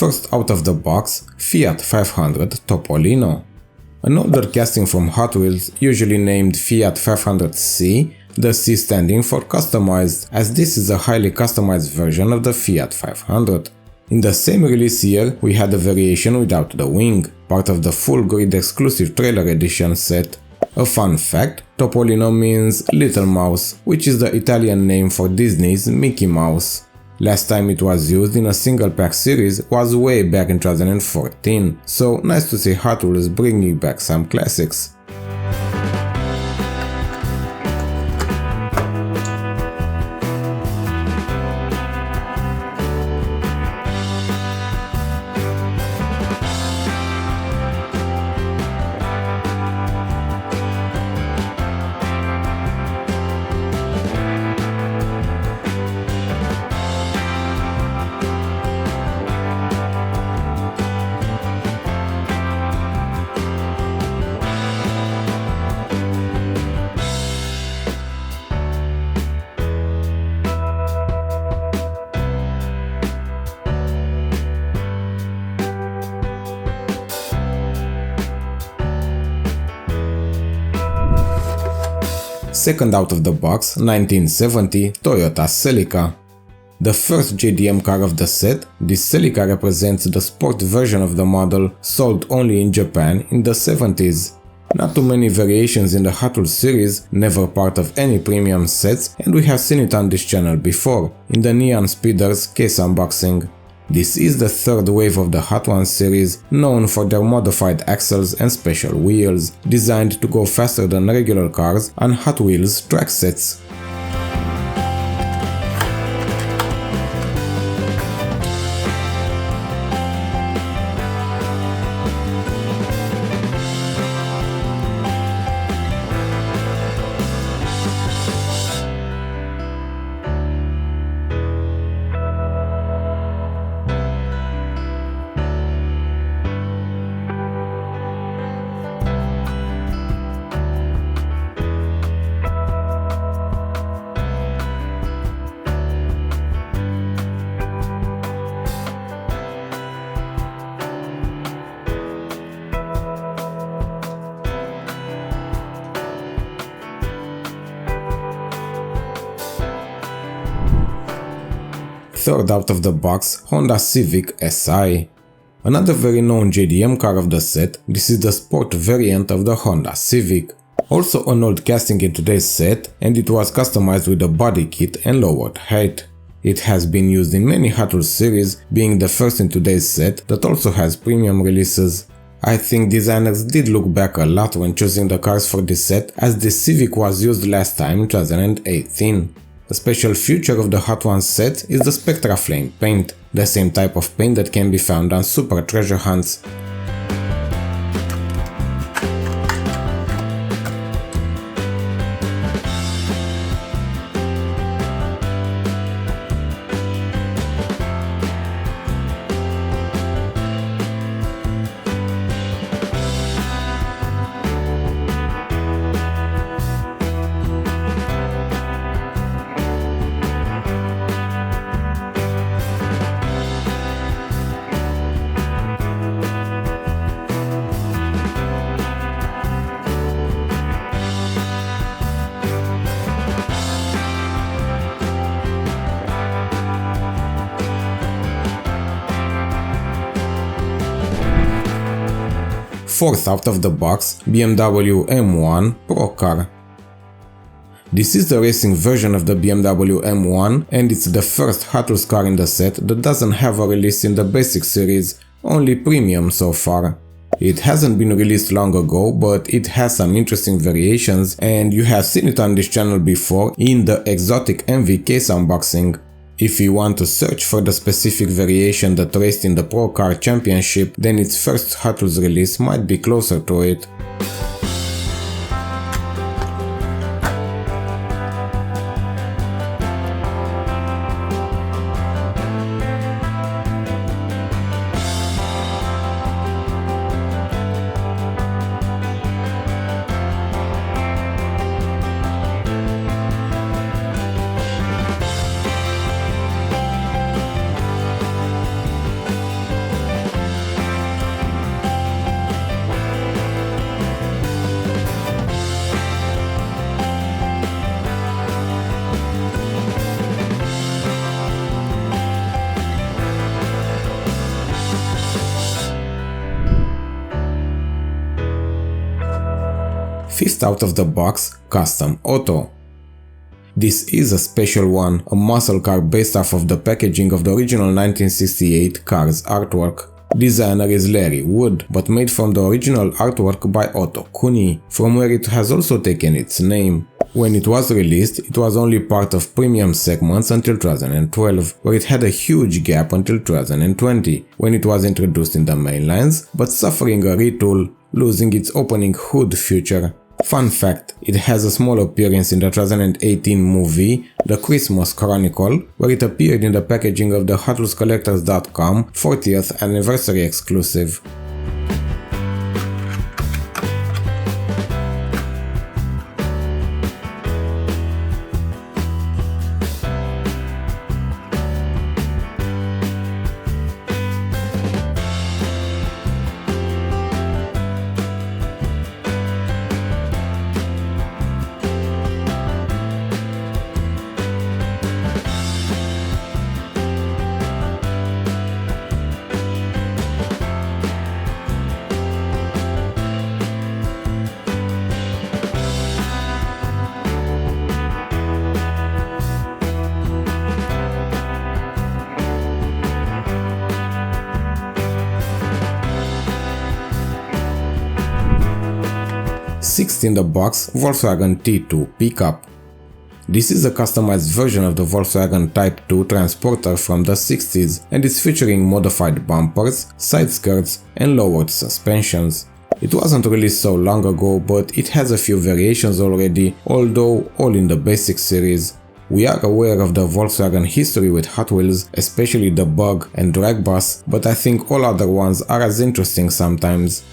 First out of the box, Fiat 500 Topolino. An older casting from Hot Wheels, usually named Fiat 500C, the C standing for customized, as this is a highly customized version of the Fiat 500. In the same release year, we had a variation without the wing, part of the full grid exclusive trailer edition set. A fun fact, Topolino means Little Mouse, which is the Italian name for Disney's Mickey Mouse. Last time it was used in a single pack series was way back in 2014, so nice to see Hot Wheels bringing back some classics. Second out of the box, 1970 Toyota Celica. The first JDM car of the set, this Celica represents the sport version of the model sold only in Japan in the 70s. Not too many variations in the Hot Wheels series, never part of any premium sets, and we have seen it on this channel before, in the Neon Speeders case unboxing. This is the third wave of the Hot Ones series, known for their modified axles and special wheels, designed to go faster than regular cars on Hot Wheels track sets. Third out of the box, Honda Civic Si. Another very known JDM car of the set, this is the sport variant of the Honda Civic. Also an old casting in today's set, and it was customized with a body kit and lowered height. It has been used in many Hot Wheels series, being the first in today's set that also has premium releases. I think designers did look back a lot when choosing the cars for this set, as the Civic was used last time in 2018. A special feature of the Hot Ones set is the Spectra Flame paint, the same type of paint that can be found on Super Treasure Hunts. Fourth out of the box, BMW M1 Procar. This is the racing version of the BMW M1 and it's the first Hot Wheels car in the set that doesn't have a release in the basic series, only premium so far. It hasn't been released long ago, but it has some interesting variations and you have seen it on this channel before in the exotic MV case unboxing. If you want to search for the specific variation that raced in the Procar Championship, then its first Hot Wheels release might be closer to it. Fifth out of the box, Custom Auto. This is a special one, a muscle car based off of the packaging of the original 1968 car's artwork. Designer is Larry Wood, but made from the original artwork by Otto Cooney, from where it has also taken its name. When it was released, it was only part of premium segments until 2012, where it had a huge gap until 2020, when it was introduced in the mainlines, but suffering a retool, losing its opening hood feature. Fun fact, it has a small appearance in the 2018 movie The Christmas Chronicle, where it appeared in the packaging of the HotWheelsCollectors.com 40th anniversary exclusive. Sixth in the box, Volkswagen T2 Pickup. This is a customized version of the Volkswagen Type 2 transporter from the 60s and is featuring modified bumpers, side skirts and lowered suspensions. It wasn't released so long ago, but it has a few variations already, although all in the basic series. We are aware of the Volkswagen history with Hot Wheels, especially the Bug and Drag Bus, but I think all other ones are as interesting sometimes.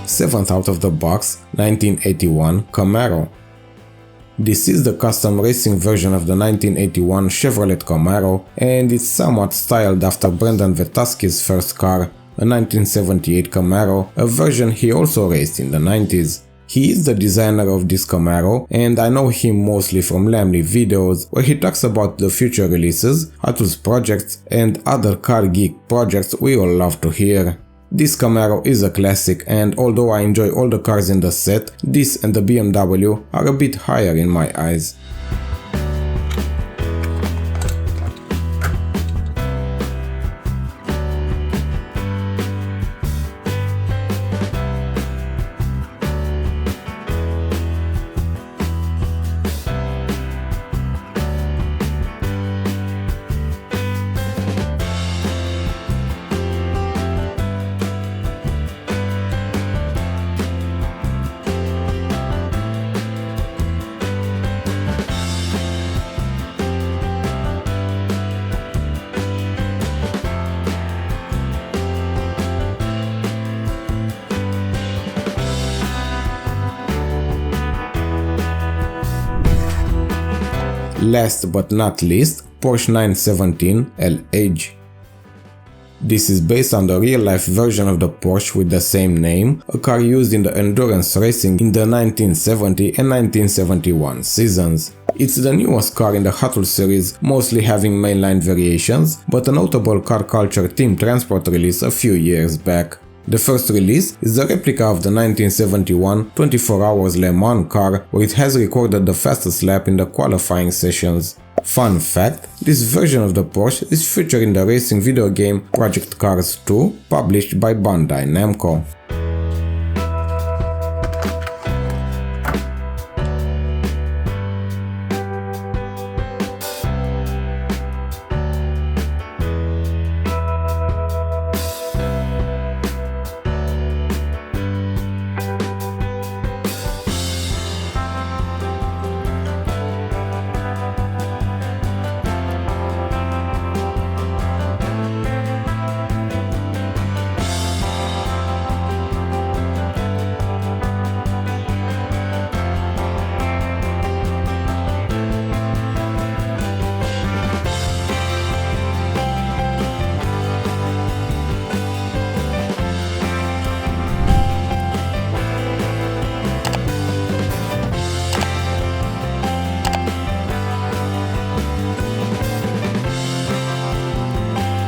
Seventh out of the box, 1981 Camaro. This is the custom racing version of the 1981 Chevrolet Camaro, and it's somewhat styled after Brendan Vetaski's first car, a 1978 Camaro, a version he also raced in the 90s. He is the designer of this Camaro, and I know him mostly from Lamley videos, where he talks about the future releases, Hot Wheels projects, and other car geek projects we all love to hear. This Camaro is a classic, and although I enjoy all the cars in the set, this and the BMW are a bit higher in my eyes. Last but not least, Porsche 917 L-Edge. This is based on the real-life version of the Porsche with the same name, a car used in the endurance racing in the 1970 and 1971 seasons. It's the newest car in the Hot Wheels series, mostly having mainline variations, but a notable car culture team transport release a few years back. The first release is the replica of the 1971 24 Hours Le Mans car, where it has recorded the fastest lap in the qualifying sessions. Fun fact, this version of the Porsche is featured in the racing video game Project Cars 2, published by Bandai Namco.